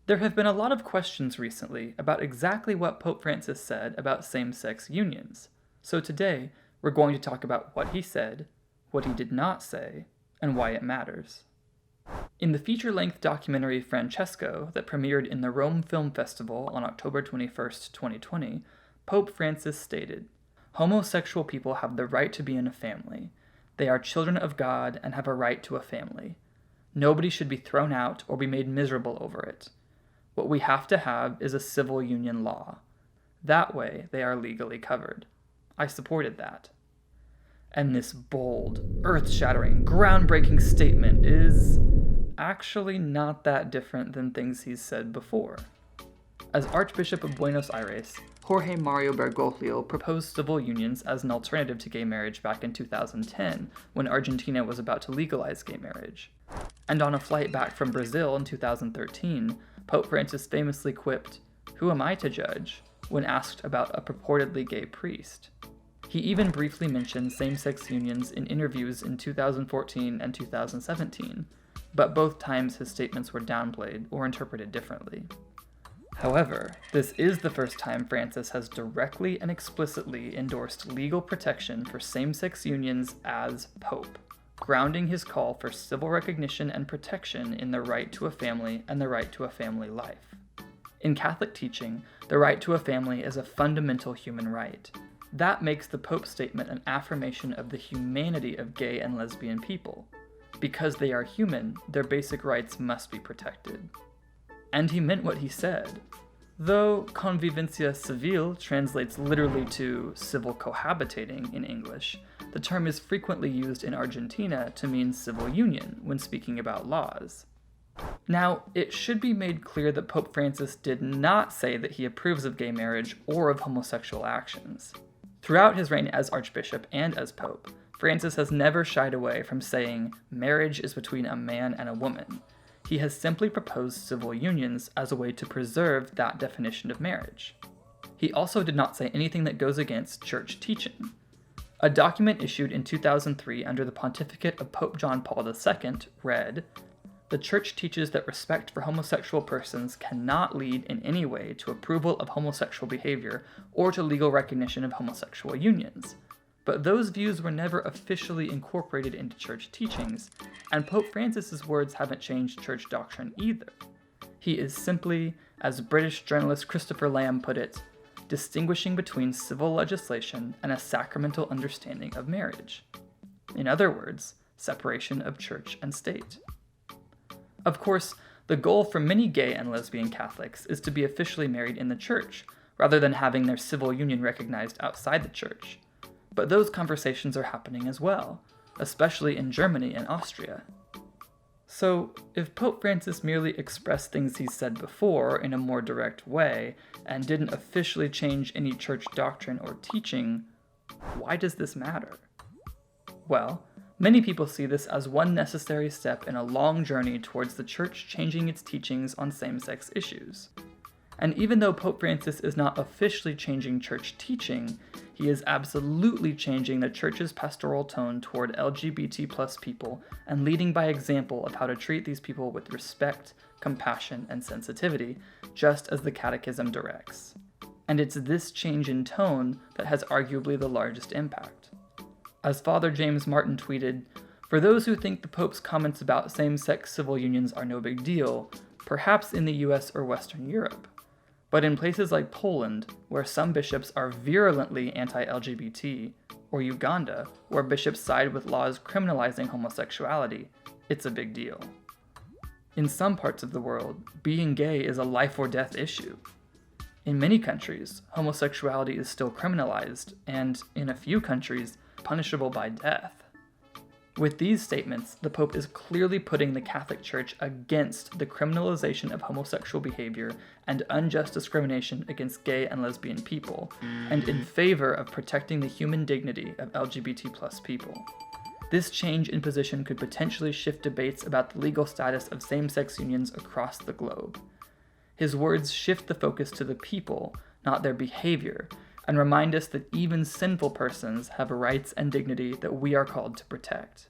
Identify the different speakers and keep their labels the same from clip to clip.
Speaker 1: There have been a lot of questions recently about exactly what Pope Francis said about same-sex unions. So today, we're going to talk about what he said, what he did not say, and why it matters. In the feature-length documentary Francesco that premiered in the Rome Film Festival on October 21st, 2020, Pope Francis stated, "Homosexual people have the right to be in a family. They are children of God and have a right to a family. Nobody should be thrown out or be made miserable over it. What we have to have is a civil union law. That way, they are legally covered." I supported that. And this bold, earth-shattering, groundbreaking statement is actually not that different than things he's said before. As Archbishop of Buenos Aires, Jorge Mario Bergoglio proposed civil unions as an alternative to gay marriage back in 2010, when Argentina was about to legalize gay marriage. And on a flight back from Brazil in 2013, Pope Francis famously quipped, "Who am I to judge?" when asked about a purportedly gay priest. He even briefly mentioned same-sex unions in interviews in 2014 and 2017, but both times his statements were downplayed or interpreted differently. However, this is the first time Francis has directly and explicitly endorsed legal protection for same-sex unions as Pope, grounding his call for civil recognition and protection in the right to a family and the right to a family life. In Catholic teaching, the right to a family is a fundamental human right. That makes the Pope's statement an affirmation of the humanity of gay and lesbian people. Because they are human, their basic rights must be protected. And he meant what he said. Though convivencia civil translates literally to civil cohabitating in English, the term is frequently used in Argentina to mean civil union when speaking about laws. Now, it should be made clear that Pope Francis did not say that he approves of gay marriage or of homosexual actions. Throughout his reign as Archbishop and as Pope, Francis has never shied away from saying marriage is between a man and a woman. He has simply proposed civil unions as a way to preserve that definition of marriage. He also did not say anything that goes against church teaching. A document issued in 2003 under the pontificate of Pope John Paul II read, "The Church teaches that respect for homosexual persons cannot lead in any way to approval of homosexual behavior or to legal recognition of homosexual unions. But those views were never officially incorporated into church teachings, and Pope Francis's words haven't changed church doctrine either. He is simply, as British journalist Christopher Lamb put it, distinguishing between civil legislation and a sacramental understanding of marriage. In other words, separation of church and state." Of course, the goal for many gay and lesbian Catholics is to be officially married in the church, rather than having their civil union recognized outside the church. But those conversations are happening as well, especially in Germany and Austria. So, if Pope Francis merely expressed things he's said before in a more direct way, and didn't officially change any church doctrine or teaching, why does this matter? Well, many people see this as one necessary step in a long journey towards the church changing its teachings on same-sex issues. And even though Pope Francis is not officially changing church teaching, he is absolutely changing the church's pastoral tone toward LGBT+ people and leading by example of how to treat these people with respect, compassion, and sensitivity, just as the Catechism directs. And it's this change in tone that has arguably the largest impact. As Father James Martin tweeted, "For those who think the Pope's comments about same-sex civil unions are no big deal, perhaps in the US or Western Europe. But in places like Poland, where some bishops are virulently anti-LGBT, or Uganda, where bishops side with laws criminalizing homosexuality, it's a big deal. In some parts of the world, being gay is a life or death issue. In many countries, homosexuality is still criminalized, and in a few countries, punishable by death." With these statements, the Pope is clearly putting the Catholic Church against the criminalization of homosexual behavior and unjust discrimination against gay and lesbian people, and in favor of protecting the human dignity of LGBT+ people. This change in position could potentially shift debates about the legal status of same-sex unions across the globe. His words shift the focus to the people, not their behavior, and remind us that even sinful persons have rights and dignity that we are called to protect.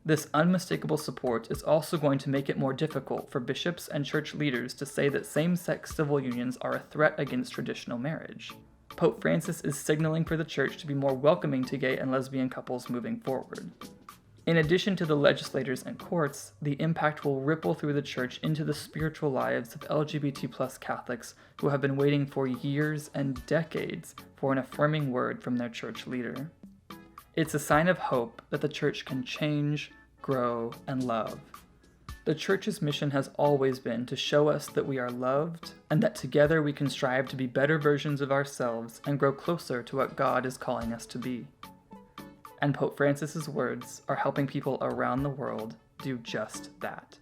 Speaker 1: This unmistakable support is also going to make it more difficult for bishops and church leaders to say that same-sex civil unions are a threat against traditional marriage. Pope Francis is signaling for the church to be more welcoming to gay and lesbian couples moving forward. In addition to the legislators and courts, the impact will ripple through the church into the spiritual lives of LGBT+ Catholics who have been waiting for years and decades for an affirming word from their church leader. It's a sign of hope that the church can change, grow, and love. The church's mission has always been to show us that we are loved and that together we can strive to be better versions of ourselves and grow closer to what God is calling us to be. And Pope Francis's words are helping people around the world do just that.